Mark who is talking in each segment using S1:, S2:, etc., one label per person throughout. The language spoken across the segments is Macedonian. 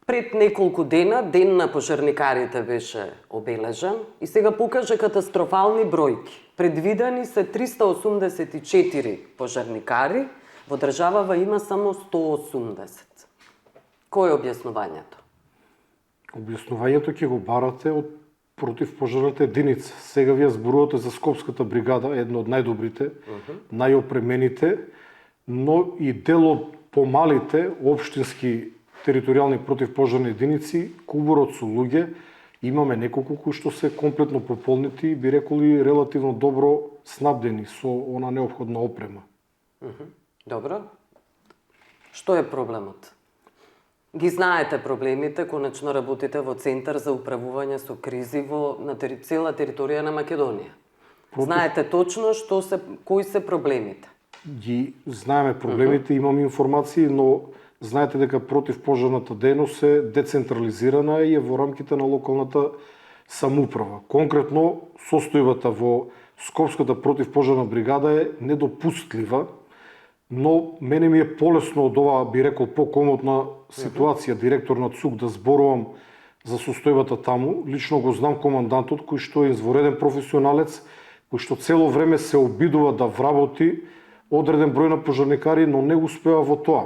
S1: Пред неколку дена, ден на пожарникарите беше обележан и сега покаже катастрофални бројки. Предвидени се 384 пожарникари, во државава има само 180. Кој е објаснувањето?
S2: Објаснувањето ќе го барате од противпожарната единица. Сега вие зборувате за Скопската бригада, една од најдобрите, најопремените, но и дел од помалите општински територијални противпожарни единици, кубурот со луѓе, имаме неколку кои што се комплетно пополнети и би реколи релативно добро снабдени со она неопходна опрема.
S1: Добро. Што е проблемот? Ги знаете проблемите, конечно работите во Центар за управување со кризи на цела територија на Македонија. Знаете точно кои се проблемите.
S2: Ги знаеме проблемите, имаме информации, но знаете дека противпожарната дејност е децентрализирана и е во рамките на локалната самоуправа. Конкретно, состојбата во Скопската противпожарна бригада е недопустлива, но мене ми е полесно од оваа, би рекол, покомотна ситуација, директор на ЦУК, да зборувам за состојбата таму. Лично го знам командантот, кој што е извореден професионалец, кој што цело време се обидува да вработи одреден број на пожарникари, но не успева во тоа.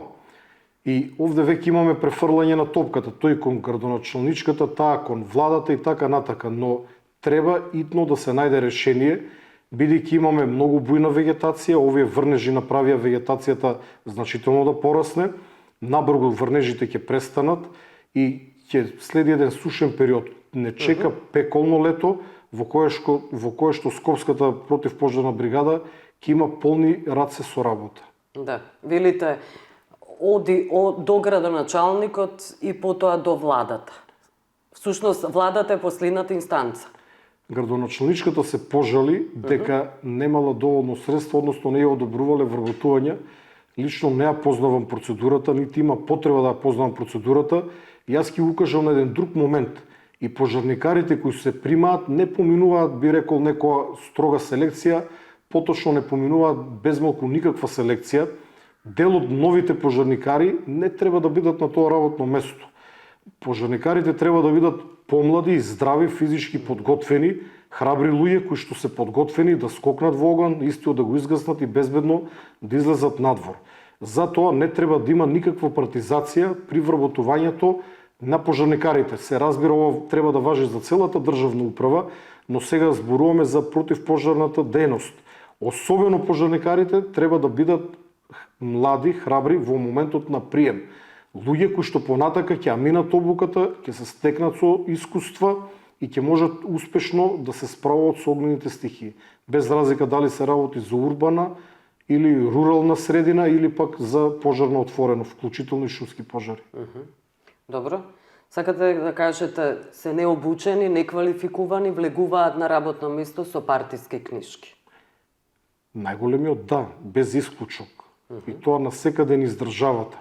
S2: И овде веќе имаме префрлање на топката, тој кон градоначалничката, таа кон владата и така натака, но треба итно да се најде решение, бидејќи имаме многу бујна вегетација, овие врнежи направија вегетацијата значително да порасне, набрзо врнежите ќе престанат и ќе следи еден сушен период. Не чека пеколно лето во кое што Скопската противпожарна бригада ќе има полни раце со работа.
S1: Да, велите оди до градоначалникот и потоа до владата. Всушност, владата е последната инстанца.
S2: Градоначалничката се пожали дека немала доволно средства, односно не ја одобрувале вработување. Лично не ја познавам процедурата, нити има потреба да ја познавам процедурата. Јас ќе укажам на еден друг момент. И пожарникарите кои се примаат не поминуваат, би рекол, некоја строга селекција, поточно не поминуваат безмалку никаква селекција. Дел од новите пожарникари не треба да бидат на тоа работно место. Пожарникарите треба да бидат помлади, здрави, физички подготвени, храбри луѓе кои што се подготвени да скокнат во оган, истиот да го изгаснат и безбедно да излезат надвор. Затоа не треба да има никаква партизација при вработувањето на пожарникарите. Се разбира, ова треба да важи за целата државна управа, но сега зборуваме за противпожарната дејност. Особено пожарникарите треба да бидат млади, храбри во моментот на прием. Луѓе кои што понатака ќе минат обуката, ќе се стекнат со искуства и ќе можат успешно да се справуваат со огнените стихии. Без разлика дали се работи за урбана или рурална средина или пак за пожар на отворено, вклучително и шумски пожари.
S1: Добро. Сакате да кажете, се необучени, неквалификувани, влегуваат на работно место со партиски книжки?
S2: Најголемиот да, без исклучок. И тоа насекаде низ државата.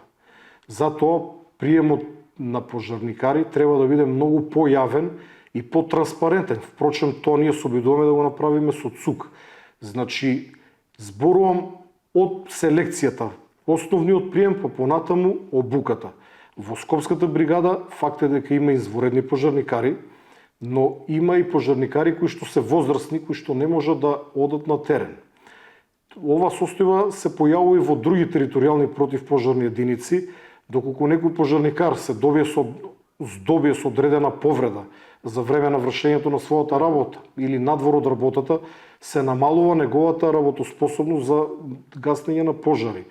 S2: Затоа приемот на пожарникари треба да биде многу појавен и потранспарентен. Впрочем, тоа ние се обидуваме да го направиме со ЦУК. Значи, зборувам од селекцијата, основниот прием, па понатаму обуката. Во Скопската бригада факт е дека има изворедни пожарникари, но има и пожарникари кои што се возрастни, кои што не можат да одат на терен. Ова состојба се појавува и во други територијални противпожарни единици, доколку некој пожарникар се здобие со одредена повреда за време на вршењето на својата работа или надвор од работата, се намалува неговата работоспособност за гаснење на пожари.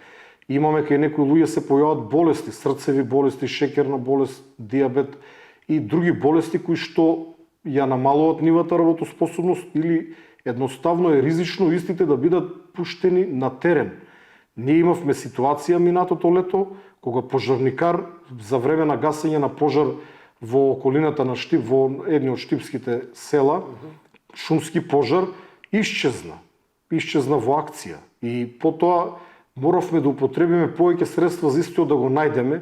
S2: Имаме кај некои луѓе се појават болести, срцеви болести, шеќерна болест, диабет и други болести кои што ја намалуваат нивата работоспособност или едноставно е ризично истите да бидат пуштени на терен. Ние имавме ситуација минатото лето, кога пожарникар за време на гасење на пожар во околината на Штип, во едни од штипските села, шумски пожар, исчезна во акција. И потоа Моравме да употребиме повеќе средства за истиот да го најдеме.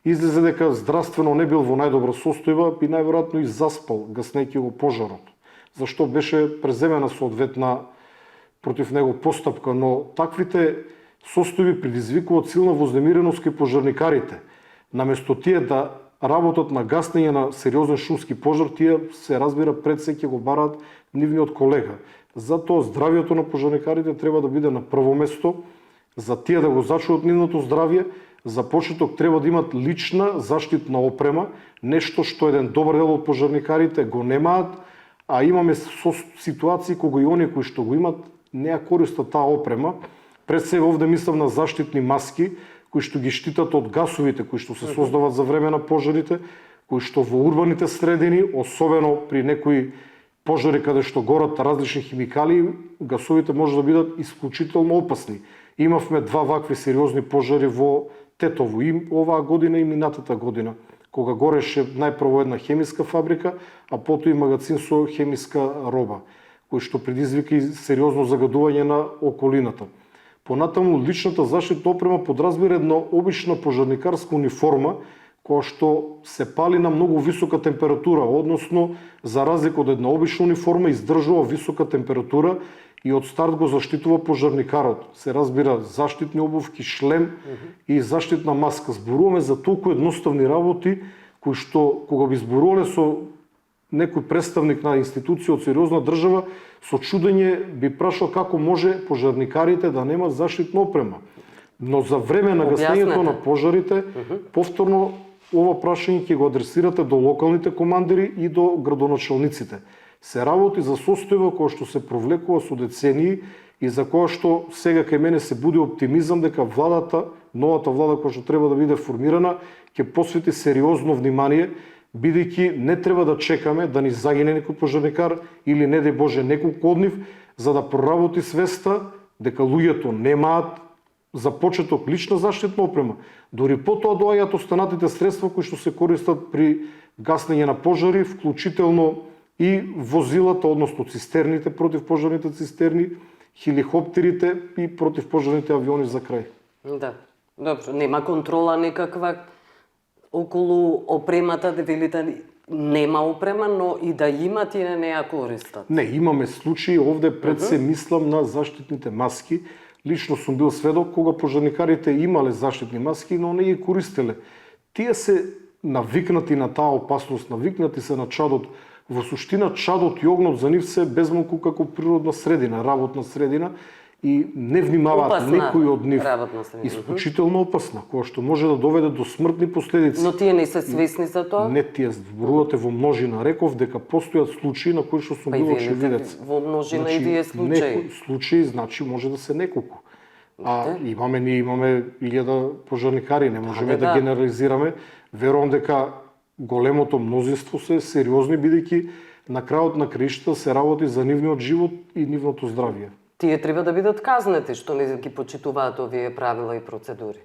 S2: Излезе дека здравствено не бил во најдобра состојба и најверојатно и заспал гаснејќи го пожарот. Зашто беше преземена соодветна против него постапка, но таквите состојби предизвикуваат силна вознемиреност кај пожарникарите. Наместо тие да работат на гаснење на сериозен шумски пожар, тие се разбира пред се ќе го бараат нивниот колега. Затоа здравието на пожарникарите треба да биде на прво место, за тие да го зачуваат нивното здравје. За почеток треба да имат лична заштитна опрема, нешто што еден добар дел од пожарникарите го немаат, а имаме ситуации кога и оние кои што го имат не ја користат таа опрема. Пред се овде мислам на заштитни маски кои што ги штитат од гасовите кои што се создаваат за време на пожарите, кои што во урбаните средини, особено при некои пожари каде што горат различни химикали, гасовите може да бидат исклучително опасни. Имавме два вакви сериозни пожари во Тетово и оваа година и минатата година, кога гореше најпрво една хемиска фабрика, а потоа и магазин со хемиска роба, кој што предизвика и сериозно загадување на околината. Понатаму личната заштитна опрема подразбира една обична пожарникарска униформа, која што се пали на многу висока температура, односно за разлика од една обична униформа издржува висока температура и од старт го заштитува пожарникарот. Се разбира заштитни обувки, шлем и заштитна маска. Зборуваме за толку едноставни работи кои што кога би зборувале со некој представник на институција од сериозна држава, со чудење би прашал како може пожарникарите да немаат заштитна опрема. Но за време на гаснењето на пожарите, повторно ова прашање ќе го адресирате до локалните командири и до градоначалниците. Се работи за состојба која што се провлекува со децении и за која што сега кај мене се буди оптимизам дека владата, новата влада која што треба да биде формирана, ќе посвети сериозно внимание, бидејќи не треба да чекаме да ни загине некој пожарникар или не дај Боже неколку од нив, за да проработи свеста дека луѓето немаат за почеток лична заштитна опрема. Дори потоа доаѓаат останатите средства кои што се користат при гаснење на пожари, вклучително и возилата, односно цистерните, противпожарните цистерни, хеликоптерите и противпожарните авиони за крај.
S1: Да, добро. Нема контрола никаква околу опремата, да велите нема опрема, но и да имат и не ја користат.
S2: Не, имаме случаи, овде пред се мислам на заштитните маски. Лично сум бил сведок кога пожарникарите имале заштитни маски, но не ги користеле. Тие се навикнати на таа опасност, навикнати се на чадот. Во суштина чадот и огнот за нив се безмалку како природна средина, работна средина и не внимаваат некои од нив. Исклучително опасна, која што може да доведе до смртни последици.
S1: Но тие не се свесни за тоа?
S2: Не, тие зборувате во множина. Реков дека постојат случаи на кои што сум бил очевидец.
S1: Во множина и вие случаи.
S2: Некои случаи, значи може да се неколку. А ние имаме 1000 пожарникари, не можеме да генерализираме. Верувам дека големото мнозинство се сериозни, бидејќи на крајот на краиштата се работи за нивниот живот и нивното здравје.
S1: Тие треба да бидат казнети што не ги почитуваат овие правила и процедури.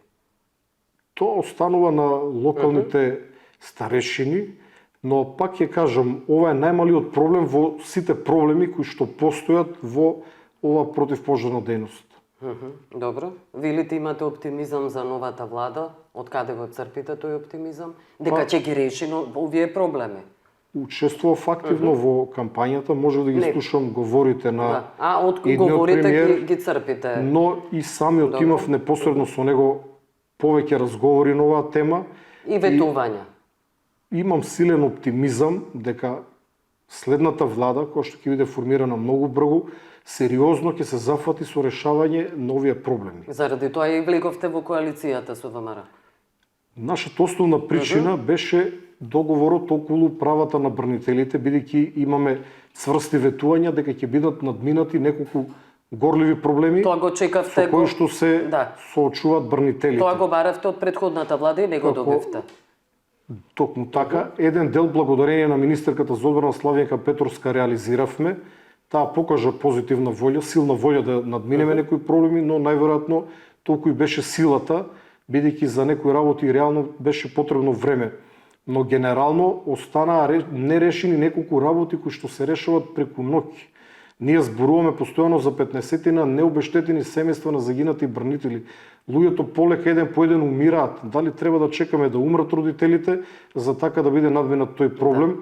S2: Тоа останува на локалните старешини, но пак ќе кажам, ова е најмалиот проблем во сите проблеми кои што постојат во ова противпожарна дејност.
S1: Добро. Велите имате оптимизам за новата влада? Од каде го црпите тој оптимизам? Дека ќе ги реши овие проблеми?
S2: Учествував активно во кампањата, може да ги слушам говорите на
S1: од говорите ги црпите.
S2: Но и самиот имав непосредно со него повеќе разговори на оваа тема.
S1: И ветувања.
S2: Имам силен оптимизам дека следната влада, која што ќе биде формирана многу брзо, сериозно ќе се зафати со решавање на овие проблеми.
S1: Заради тоа и влеговте во коалицијата со ВМРО.
S2: Нашата основна причина беше договорот околу правата на бранителите, бидејќи имаме цврсти ветувања дека ќе бидат надминати неколку горливи проблеми.
S1: Тоа го чекавте,
S2: со кои што се соочуваат бранителите.
S1: Тоа го баравте од претходната влада и не го добивте.
S2: Токму така, еден дел благодарение на министерката за одбрана Славјанка Петорска реализиравме. Таа покажа позитивна волја, силна волја да надминеме некои проблеми, но најверојатно толку и беше силата, бидејќи за некои работи реално беше потребно време. Но генерално останаа нерешени неколку работи кои што се решават преку ноќ. Ние зборуваме постојано за 15-тина необештетени семејства на загинати бранители. Луѓето полека еден по еден умираат. Дали треба да чекаме да умрат родителите за така да биде надминат тој проблем?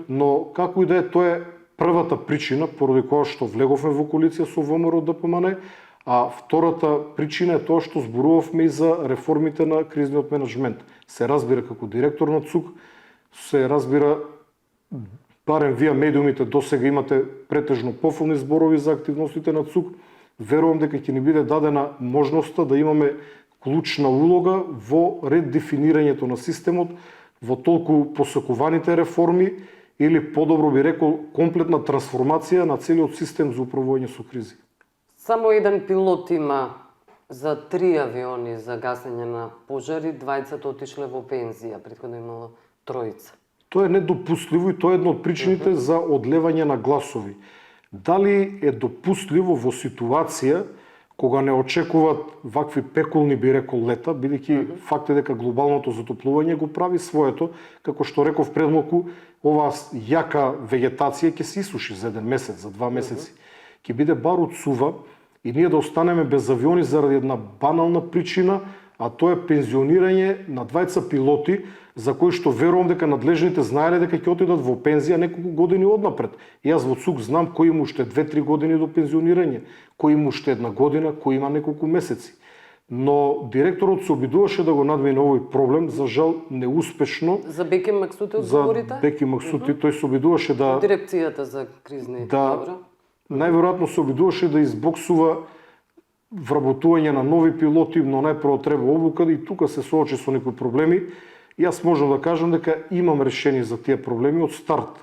S2: Но како и да е, тоа е првата причина поради која што влеговме во коалиција со ВМРО ДПМН, а втората причина е тоа што зборувавме и за реформите на кризниот менеджмент. Се разбира како директор на ЦУК, се разбира, барем вие медиумите досега имате претежно пофолни зборови за активностите на ЦУК, верувам дека ќе ни биде дадена можноста да имаме клучна улога во редефинирањето на системот, во толку посекуваните реформи или подобро би рекол комплетна трансформација на целиот систем за управување со кризи.
S1: Само еден пилот има за 3 авиони за гасење на пожари, двајцата отишле во пензија, претходно имало 3.
S2: Тоа е недопустливо и тоа е една од причините за одлевање на гласови. Дали е допустливо во ситуација кога не очекуваат вакви пеколни, би рекол, лета, бидејќи факт е дека глобалното затоплување го прави своето, како што реков пред малку, оваа јака вегетација ќе се исуши за 1 месец, за 2 месеци. Ќе биде бар од сува и ние да останеме без авиони заради една банална причина, а тоа е пензионирање на 2 пилоти, за кои што верувам дека надлежните знаеле дека ќе отидат во пензија неколку години однапред. Јас во ЦУК знам кој има уште 2-3 години до пензионирање, кој има уште 1 година, кој има неколку месеци. Но директорот се обидуваше да го надмине овој проблем, за жал неуспешно.
S1: За Беки Максути одговорите?
S2: За Беки Максути тој се обидуваше да
S1: Дирекцијата за кризни добра.
S2: Најверојатно се обидуваше да избоксува вработување на нови пилоти, но најпрво треба обука и тука се соочи со некои проблеми. Јас можам да кажам дека имам решение за тие проблеми од старт.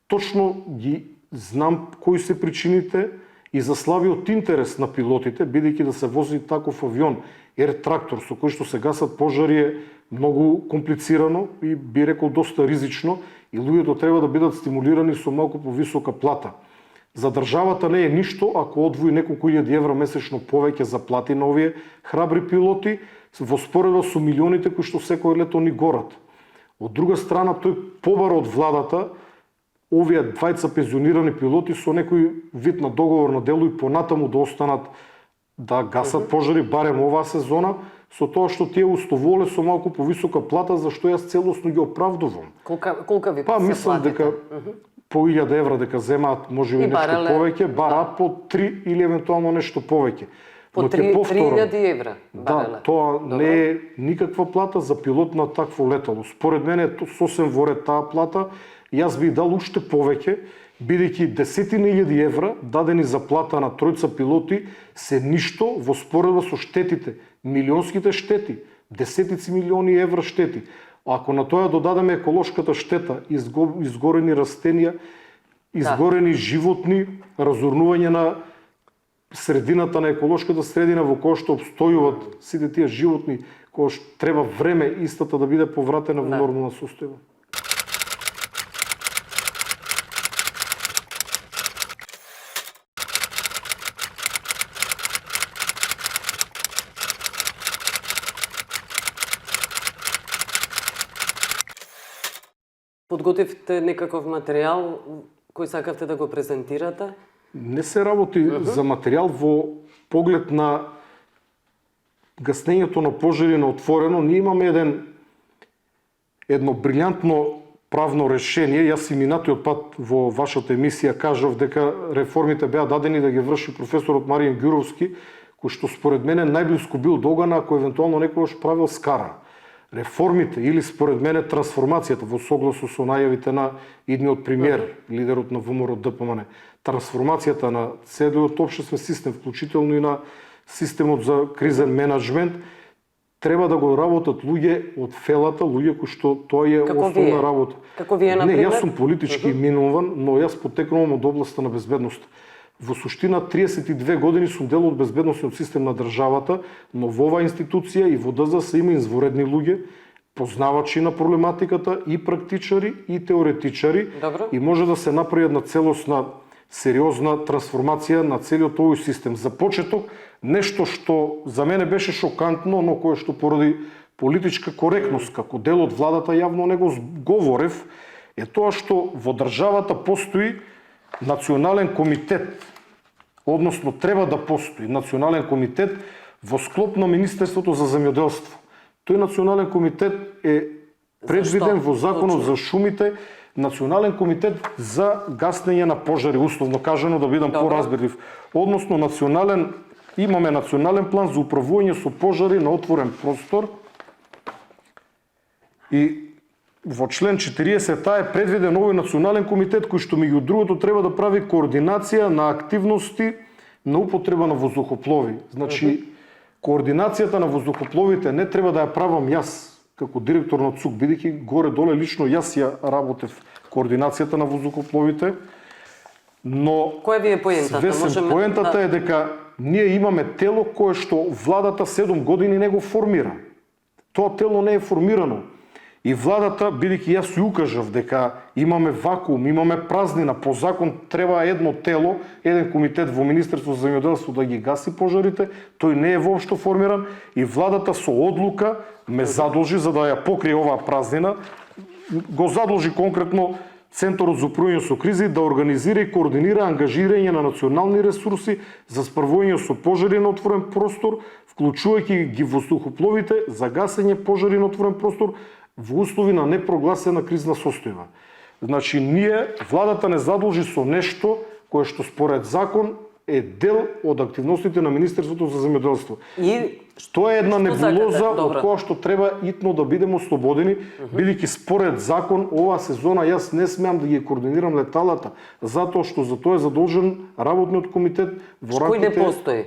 S2: Точно ги знам кои се причините и за слабиот интерес на пилотите, бидејќи да се вози таков авион, Ер-трактор, со кој што се гасат пожари, е многу комплицирано и би рекол доста ризично и луѓето треба да бидат стимулирани со малку повисока плата. За државата не е ништо ако одвои неколку илјади евра месечно повеќе за плати на овие храбри пилоти, во споредба со милионите кои што секој лето ни горат. Од друга страна, тој побар од владата, овие 2 пензионирани пилоти со некој вид на договор на дело и понатаму да останат да гасат пожари барем оваа сезона, со тоа што тие условувале со малку повисока плата, за што јас целосно ги оправдувам.
S1: Колка ви
S2: Па мислам дека по 1000 евра дека земаат, можеби нешто повеќе, бараат по 3 или евентуално нешто повеќе.
S1: По 3000 евра бареле.
S2: Да, тоа не е никаква плата за пилот на такво летало. Според мене е сосем во ред таа плата. Јас би дал уште повеќе, бидејќи десетина илјади евра дадени за плата на 3 пилоти се ништо во споредба со штетите, милионските штети, десетици милиони евра штети. Ако на тоа додадеме еколошката штета, изгорени растенија, изгорени животни, разурнување на средината на еколошката средина во која што обстојуват сите тие животни, која што треба време истата да биде повратена во нормална состојба.
S1: Подготвивте некаков материјал кој сакавте да го презентирате?
S2: Не се работи за материјал во поглед на гаснењето на пожари на отворено. Ние имаме едно брилјантно правно решение. Јас и минатиот пат во вашата емисија кажав дека реформите беа дадени да ги врши професорот Маријан Ѓуровски, кој што според мене најблиску бил до огана ако евентуално некогаш правил скара. Реформите или според мене трансформацијата во согласно со најавите на идниот премиер, лидерот на ВМРО ДПМН, трансформацијата на целиот општествен систем, вклучително и на системот за кризен менеджмент, треба да го работат луѓе од фелата, луѓе кои што тоа е основна работа.
S1: Како вие, например?
S2: Не, јас сум политички именуван, но јас потекнувам од областа на безбедност. Во суштина 32 години сум дел од безбедносниот систем на државата, но во оваа институција и во ДЗС има изворедни луѓе, познавачи на проблематиката, и практичари, и теоретичари.
S1: Добро.
S2: И може да се направи една целосна, сериозна трансформација на целиот овој систем. За почеток, нешто што за мене беше шокантно, но кое што поради политичка коректност, како дел од владата јавно не го говорев, е тоа што во државата постои Национален комитет односно треба да постои национален комитет во склоп на Министерството за земјоделство. Тој национален комитет е предвиден во законот за шумите, национален комитет за гаснење на пожари, условно кажано, да бидам поразбирлив. Односно имаме национален план за управување со пожари на отворен простор и во член 40 е предвиден овој национален комитет кој што меѓу другото треба да прави координација на активности на употреба на воздухоплови. Значи, координацијата на воздухопловите не треба да ја правам јас како директор на ЦУК, бидејќи горе-доле лично јас ја работев координацијата на воздухопловите, но
S1: која ви е поентата?
S2: Поентата е дека ние имаме тело кое што владата 7 години не го формира. Тоа тело не е формирано. И владата, бидејќи јас ја укажав дека имаме вакуум, имаме празнина, по закон треба едно тело, еден комитет во Министерство за земјоделство да ги гаси пожарите, тој не е воопшто формиран и владата со одлука ме задолжи за да ја покрие оваа празнина, го задолжи конкретно Центарот за управување со кризи да организира и координира ангажирање на национални ресурси за справување со пожари на отворен простор, вклучувајќи ги воздухопловите за гасење пожари на отворен простор во услови на непрогласена кризна состојба. Значи, владата не задолжи со нешто кое што според закон е дел од активностите на Министерството за земјоделство.
S1: И
S2: тоа е една небулоза од која што треба итно да бидеме ослободени, бидејќи според закон оваа сезона јас не смеам да ги координирам леталата, затоа што за тоа е задолжен работниот комитет во рамките
S1: кој не постои,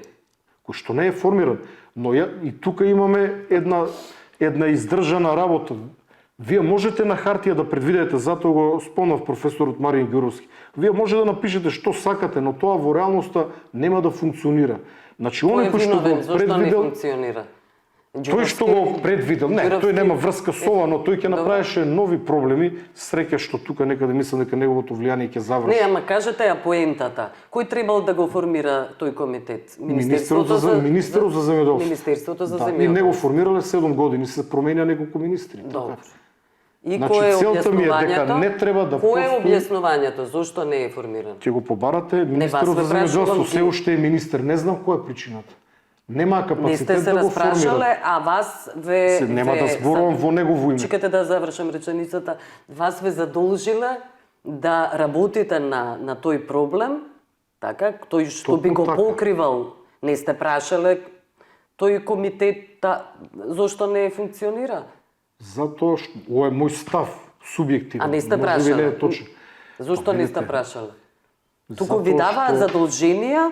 S2: кој што не е формиран. Но и тука имаме една издржана работа. Вие можете на хартија да предвидите, затоа го спомнав професорот Марин Ѓуровски. Вие може да напишете што сакате, но тоа во реалноста нема да функционира. Значи, оној кој што го предвидел, тој што го предвидел, не, тој нема врска со ова, но тој ќе направеше нови проблеми, среќа што тука некаде мислам дека неговото влијание ќе заврши.
S1: Не, ама кажете ја поентата. Кој требал да го формира тој комитет?
S2: Министерството за земјоделство.
S1: Министерството за
S2: Да,
S1: земјоделство.
S2: и него формирале 7 години, се променија неколку министри.
S1: Добро. И
S2: Значи,
S1: кој е
S2: целта ми е дека не треба да
S1: Кој е
S2: постои...
S1: објаснувањето? Зошто не е формиран?
S2: Ќе го побарате, министерот
S1: вас
S2: за
S1: ме
S2: земјоделство
S1: прашувам
S2: се уште е министер, не знам која е причината. Нема
S1: Не сте
S2: капацитет
S1: се
S2: да го
S1: распрашале,
S2: формира.
S1: а вас ве...
S2: Нема да зборувам во негово име.
S1: Чекате да завршам реченицата. Вас ве задолжиле да работите на тој проблем, така, тој што би го
S2: Токму така.
S1: покривал. Не сте прашале тој комитет зошто не функционира?
S2: Затоа што ова е мој став, субјективен.
S1: А не сте
S2: Може би не е
S1: прашале?
S2: точен.
S1: Зошто не сте
S2: видите,
S1: прашале? Туку ви
S2: затоа
S1: даваат
S2: што
S1: задолженија.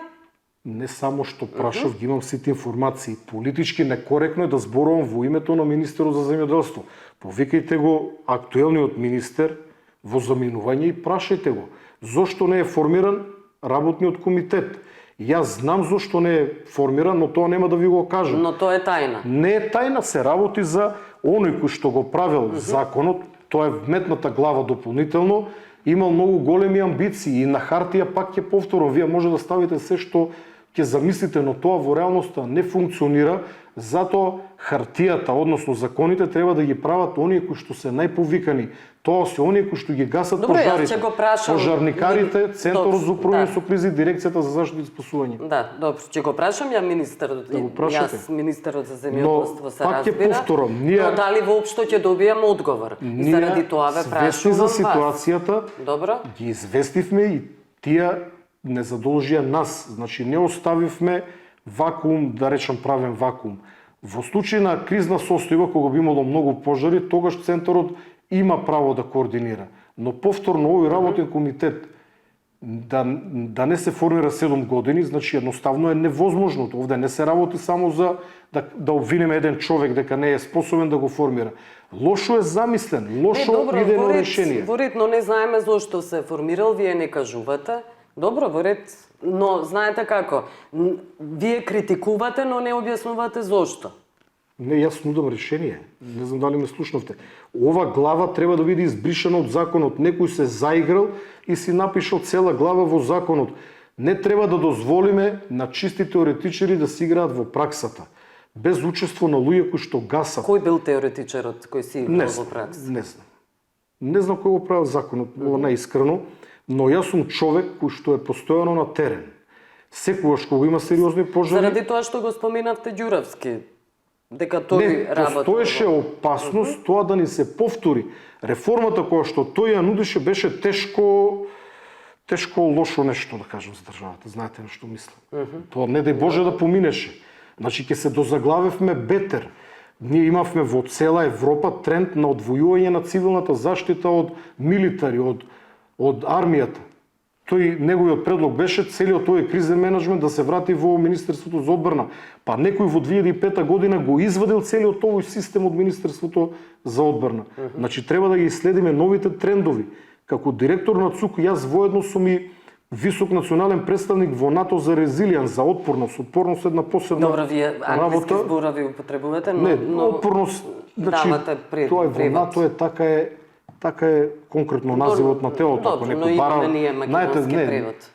S2: Не само што прашав, ги имам сите информации. Политички некоректно е да зборувам во името на министерот за земјоделство. Повикајте го актуелниот министер во заминување и прашајте го. Зошто не е формиран работниот комитет? Јас знам зошто не е формиран, но тоа нема да ви го кажам.
S1: Но тоа е тајна.
S2: Не е тајна, се работи за оној кој што го правил законот, тоа е вметната глава дополнително, имал многу големи амбиции и на хартија пак ќе повторам, вие може да ставите се што ќе замислите, но тоа во реалноста не функционира, затоа хартијата, односно законите, треба да ги прават оние кои што се најповикани. Тоа се оние кои што ги гасат
S1: Добро, јас
S2: пожарите.
S1: ќе го прашам.
S2: Пожарникарите, Центарот за управување
S1: Да.
S2: со кризи, Дирекцијата за заштита и спасување.
S1: Да, добро, ќе го прашам ја министерот.
S2: Да го прашате.
S1: Јас министерот за земјоделство
S2: Но,
S1: се
S2: пак ќе
S1: разбира.
S2: повторам,
S1: Но дали воопшто ќе добијам одговор? И заради тоа ве
S2: свесни
S1: прашувам
S2: за
S1: вас.
S2: ситуацијата,
S1: Добро.
S2: ги известивме и тие не задолжија нас. Значи не оставивме вакуум, да речам правен вакуум. Во случај на кризна состојба, кога би имало многу пожари, тогаш Центарот има право да координира. Но повторно овој работен комитет да не се формира 7 години, значи едноставно е невозможно. Овде не се работи само за да обвинеме еден човек дека не е способен да го формира. Лошо е замислен, лошо идејно решение.
S1: Во ред, но не знаеме зошто се формирал, вие не кажувате. Добро, во ред, но знаете како, вие критикувате, но не објаснувате зошто.
S2: Не, јас нудам решение. Не знам дали ме слушнавте. Ова глава треба да биде избришена од законот. Некој се заиграл и си напишал цела глава во законот. Не треба да дозволиме на чисти теоретичари да си играат во праксата. Без учество на луѓе кои што гасат.
S1: Кој бил теоретичарот кој си играл
S2: Не
S1: во
S2: знам,
S1: пракса?
S2: не знам. Не знам кој го правил законот, наискрено, но јас сум човек кој што е постојано на терен. Секогаш кога има сериозни пожари,
S1: Заради тоа што го споменавте Ѓуравски, дека тој
S2: не,
S1: работи.
S2: постоеше опасност тоа да ни се повтори. Реформата која што тој ја нудише беше тешко лошо нешто, да кажем, за државата. Знаете на што мислам. Тоа не дај Боже да поминеше. Значи ќе се дозаглавевме бетер. Ние имавме во цела Европа тренд на одвојување на цивилната заштита од милитари, од армијата. Неговиот предлог беше целиот тој кризен менеджмент да се врати во Министерството за одбрана. Па некој во 2005 година го извадил целиот овој систем од Министерството за одбрана. Значи треба да ги следиме новите трендови. Како директор на ЦУК, јас воедно сум и висок национален представник во НАТО за резилијанс, за отпорност. Отпорност е една посебна
S1: Добро, вие англиски зборови употребувате, но...
S2: Не, отпорност, значи, тоа е во НАТО така е конкретно називот на телото.
S1: Добро, но имаме ние македонски превод.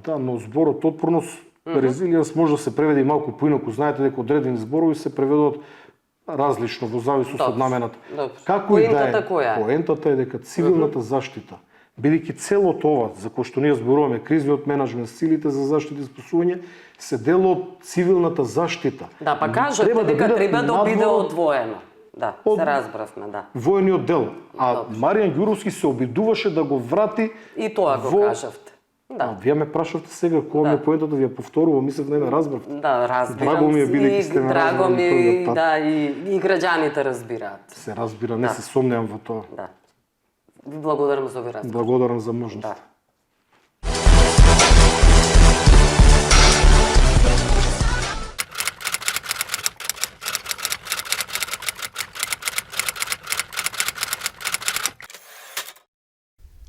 S2: Да, но зборот отпорност, резилијанс може да се преведе и малку поинаку. Знаете дека одредени зборови се преведуваат различно во зависност од намената. Како и да е, поентата е дека цивилната заштита, бидејќи целото ова за кој што ние зборуваме, кризниот менеджмент, силите за заштита и спасување, се дел од цивилната заштита.
S1: Да, па кажете дека треба да биде одвоено. Да, се разбравме, да.
S2: Војниот дел. А Маријан Ѓуровски се обидуваше да го врати
S1: и тоа го кажавте. Да.
S2: Вие ме прашавте сега која ми е поентата, вие повторувам, мислев не ме разбравте.
S1: Да, разбирам.
S2: Драго ми е бидејќи сте ме
S1: драго ми, да, и граѓаните разбираат.
S2: Се разбира, не се сомневам во тоа.
S1: Да. Ви благодарам за овој разговор.
S2: Благодарам за можност.
S1: Да.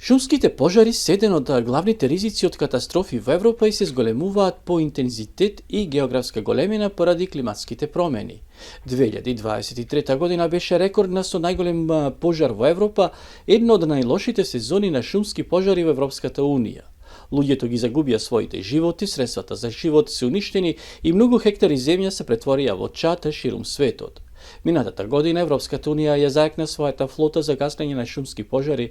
S3: Шумските пожари се еден од главните ризици од катастрофи во Европа и се зголемуваат по интензитет и географска големина поради климатските промени. 2023 година беше рекордна со најголем пожар во Европа, една од најлошите сезони на шумски пожари во Европската Унија. Луѓето ги загубија своите животи, средствата за живот се уништени и многу хектари земја се претворија во чата ширум светот. Минатата година Европската Унија ја заекна својата флота за гаснење на шумски пожари,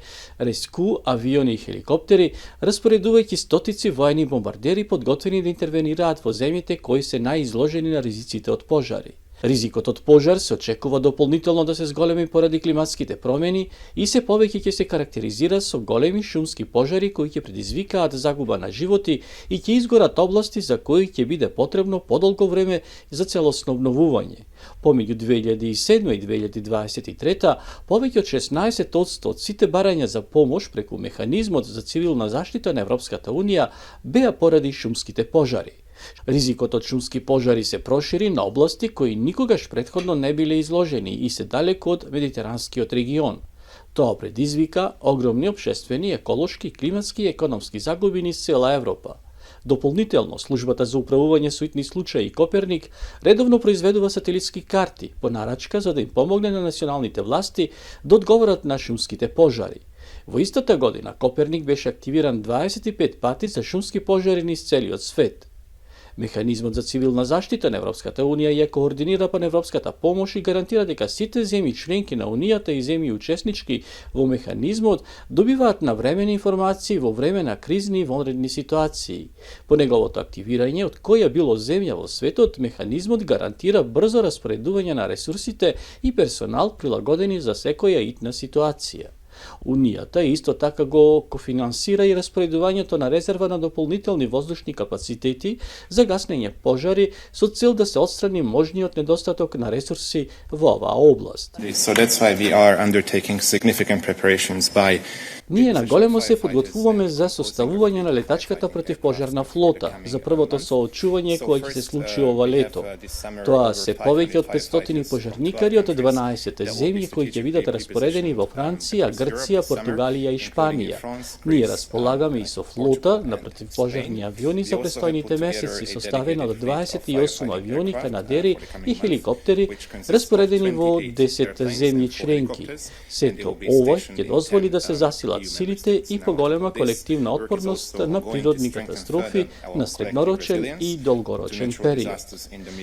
S3: реску, авиони и хеликоптери, распоредувајќи стотици воени бомбардери подготвени да интервенираат во земјите кои се најизложени на ризиците од пожари. Ризикот од пожар се очекува дополнително да се зголеми поради климатските промени и се повеќе ќе се карактеризира со големи шумски пожари кои ќе предизвикаат загуба на животи и ќе изгорат области за кои ќе биде потребно подолго време за целосно обновување. Помеѓу 2007 и 2023, повеќе од 16% од сите барања за помош преку механизмот за цивилна заштита на Европската Унија беа поради шумските пожари. Ризикот од шумски пожари се прошири на области кои никогаш претходно не биле изложени и се далеку од медитеранскиот регион. Тоа предизвика огромни општествени, еколошки, климатски и економски загуби низ цела Европа. Дополнително, службата за управување со итни случаи Коперник редовно произведува сателитски карти по нарачка за да им помогне на националните власти да одговорат на шумските пожари. Во истата година Коперник беше активиран 25 пати за шумски пожари низ целиот свет. Механизмот за цивилна заштита на Европската Унија ја координира паневропската помош и гарантира дека сите земји членки на Унијата и земји учеснички во механизмот добиваат навремени информации во време на кризни и вонредни ситуации. По неговото активирање од која било земја во светот, механизмот гарантира брзо распоредување на ресурсите и персонал прилагодени за секоја итна ситуација. Унијата исто така го кофинансира и распоредувањето на резерва на дополнителни воздушни капацитети за гаснење пожари со цел да се отстрани можниот недостаток на ресурси во оваа област.
S4: So that's why we are undertaking significant preparations by
S3: Ние наголемо се подготвуваме за составување на летачката противпожарна флота за првото соочување кое ќе се случи ова лето. Тоа се повеќе од 500 пожарникари од 12 земји кои ќе бидат распоредени во Франција, Грција, Португалија и Шпанија. Ние располагаме и со флота на противпожарни авиони за престојните месеци, составена од 28 авиони, канадери и хеликоптери, распоредени во 10 земји членки. Сето ова ќе дозволи да се засилат силите и поголема колективна отпорност на природни катастрофи на среднорочен и долгорочен период.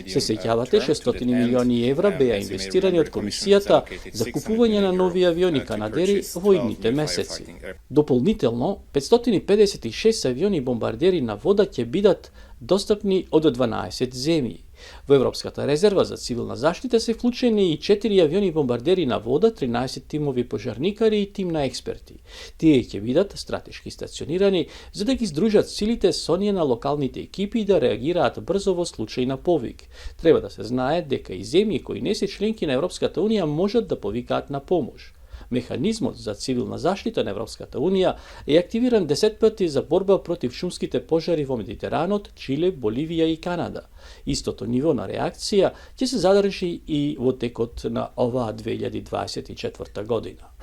S3: Се сеќавате, 600 милиони евра беа инвестирани од комисијата за купување на нови авиони канадери во идните месеци. Дополнително, 556 авиони бомбардери на вода ќе бидат достапни од 12 земји. Во Европската резерва за цивилна заштита се вклучени и 4 авиони бомбардери на вода, 13 тимови пожарникари и тим на експерти. Тие ќе бидат стратешки стационирани за да ги здружат силите со оние на локалните екипи и да реагираат брзо во случај на повик. Треба да се знае дека и земји кои не се членки на Европската унија можат да повикаат на помош. Механизмот за цивилна заштита на Европската унија е активиран 10 пати за борба против шумските пожари во Медитеранот, Чиле, Боливија и Канада. Истото ниво на реакција ќе се задржи и во текот на оваа 2024 година.